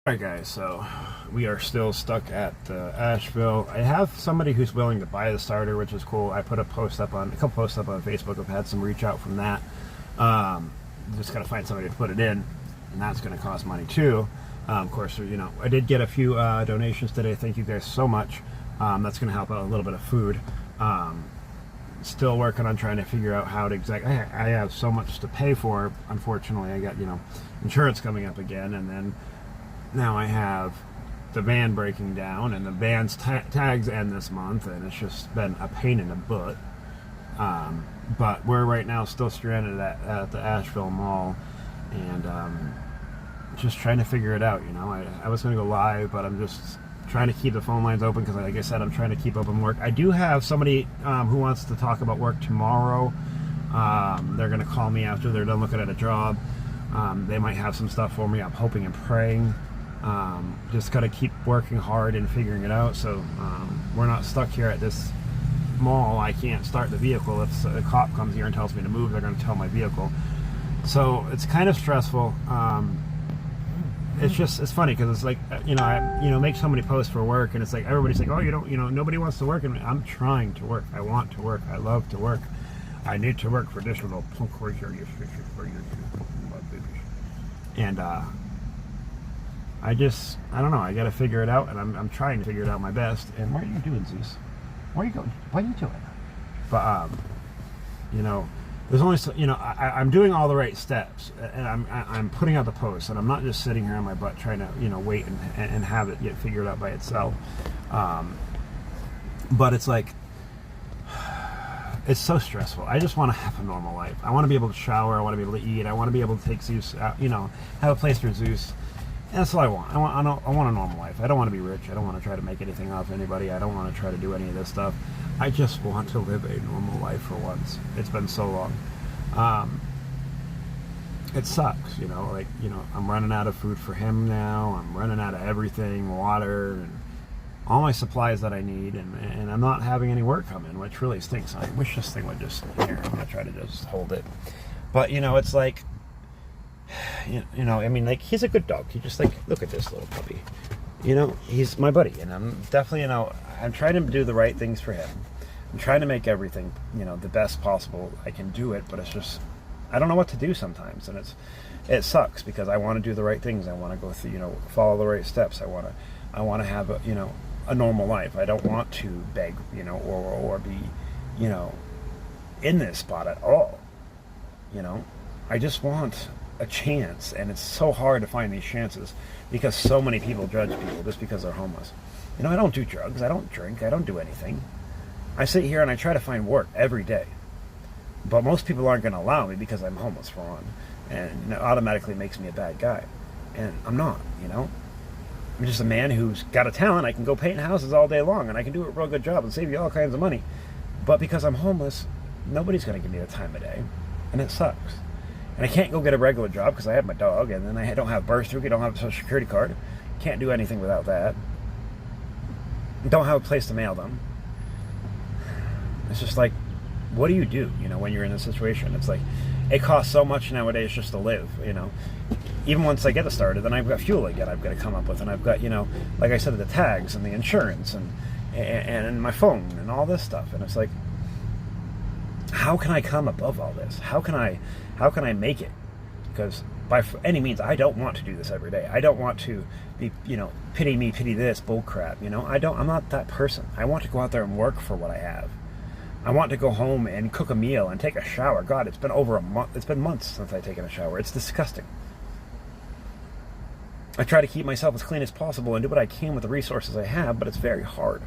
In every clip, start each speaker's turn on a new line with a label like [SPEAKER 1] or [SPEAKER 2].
[SPEAKER 1] Alright guys, so we are still stuck at Asheville. I have somebody who's willing to buy the starter, which is cool. I put a couple posts up on Facebook. I've had some reach out from that. Just gotta find somebody to put it in, and that's gonna cost money too. Of course, I did get a few donations today. Thank you guys so much. That's gonna help out a little bit of food. Still working on trying to figure out how to I have so much to pay for. Unfortunately, I got insurance coming up again, and then now I have the van breaking down, and the van's tags end this month, and it's just been a pain in the butt. But we're right now still stranded at the Asheville Mall, and just trying to figure it out. I was going to go live, but I'm just trying to keep the phone lines open because, like I said, I'm trying to keep open work. I do have somebody who wants to talk about work tomorrow. They're going to call me after they're done looking at a job. They might have some stuff for me. I'm hoping and praying. Just got to keep working hard and figuring it out, so we're not stuck here at this mall. I can't start the vehicle. If a cop comes here and tells me to move, they're going to tow my vehicle. So it's kind of stressful. It's funny because it's like, I make so many posts for work, and it's like everybody's like, oh, nobody wants to work, and I'm trying to work. I want to work. I love to work. I need to work for this little punk horse here. And I don't know. I got to figure it out, and I'm trying to figure it out my best. And what are you doing, Zeus? Where are you going? What are you doing? But there's only I'm doing all the right steps, and I'm putting out the posts, and I'm not just sitting here on my butt trying to wait and have it get figured out by itself. But it's like, it's so stressful. I just want to have a normal life. I want to be able to shower. I want to be able to eat. I want to be able to take Zeus out, have a place for Zeus. And that's all I want. I want a normal life. I don't want to be rich. I don't want to try to make anything off anybody. I don't want to try to do any of this stuff. I just want to live a normal life for once. It's been so long. It sucks, I'm running out of food for him now. I'm running out of everything, water, and all my supplies that I need, and I'm not having any work come in, which really stinks. I wish this thing would just, here, I'm going to try to just hold it. But, it's like, he's a good dog. He just, look at this little puppy. He's my buddy, and I'm definitely, I'm trying to do the right things for him. I'm trying to make everything, the best possible I can do it, but it's just, I don't know what to do sometimes, and it sucks because I want to do the right things. I want to go through, follow the right steps. I want to have a normal life. I don't want to beg, or be, in this spot at all. I just want a chance, and it's so hard to find these chances because so many people judge people just because they're homeless. I don't do drugs, I don't drink, I don't do anything. I sit here and I try to find work every day, but most people aren't going to allow me because I'm homeless, for one, and it automatically makes me a bad guy, and I'm not. I'm just a man who's got a talent. I can go paint houses all day long, and I can do a real good job and save you all kinds of money, but because I'm homeless, nobody's going to give me the time of day, and it sucks. And I can't go get a regular job because I have my dog, and then I don't have birth certificate, don't have a social security card. Can't do anything without that. Don't have a place to mail them. It's just like, what do you do, when you're in this situation? It's like, it costs so much nowadays just to live, Even once I get it started, then I've got fuel again I've got to come up with, and I've got, like I said, the tags and the insurance and my phone and all this stuff. And it's like, how can I come above all this? How can I make it? Because by any means, I don't want to do this every day. I don't want to be, pity me, pity this bull crap. I'm not that person. I want to go out there and work for what I have. I want to go home and cook a meal and take a shower. God, it's been over a month. It's been months since I've taken a shower. It's disgusting. I try to keep myself as clean as possible and do what I can with the resources I have, but it's very hard.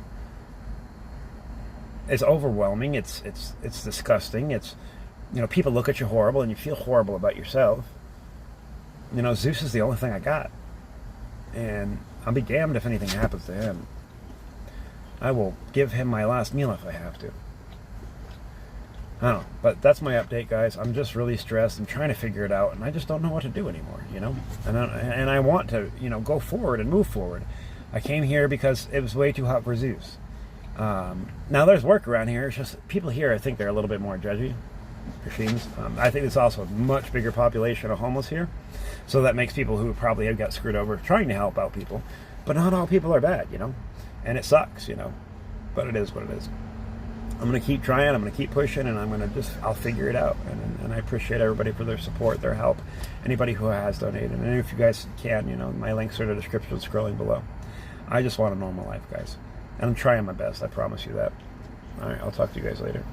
[SPEAKER 1] It's overwhelming. It's disgusting. It's, people look at you horrible and you feel horrible about yourself. Zeus is the only thing I got. And I'll be damned if anything happens to him. I will give him my last meal if I have to. I don't know. But that's my update, guys. I'm just really stressed. I'm trying to figure it out, and I just don't know what to do anymore, And I want to, go forward and move forward. I came here because it was way too hot for Zeus. Now there's work around here. It's just people here, I think they're a little bit more judgy. machines. I think there's also a much bigger population of homeless here, so that makes people who probably have got screwed over trying to help out people. But not all people are bad, and it sucks, but it is what it is. I'm going to keep trying, I'm going to keep pushing, and I'll figure it out. And I appreciate everybody for their support, their help, anybody who has donated. And if you guys can, my links are in the description scrolling below. I just want a normal life, guys. And I'm trying my best, I promise you that. All right, I'll talk to you guys later.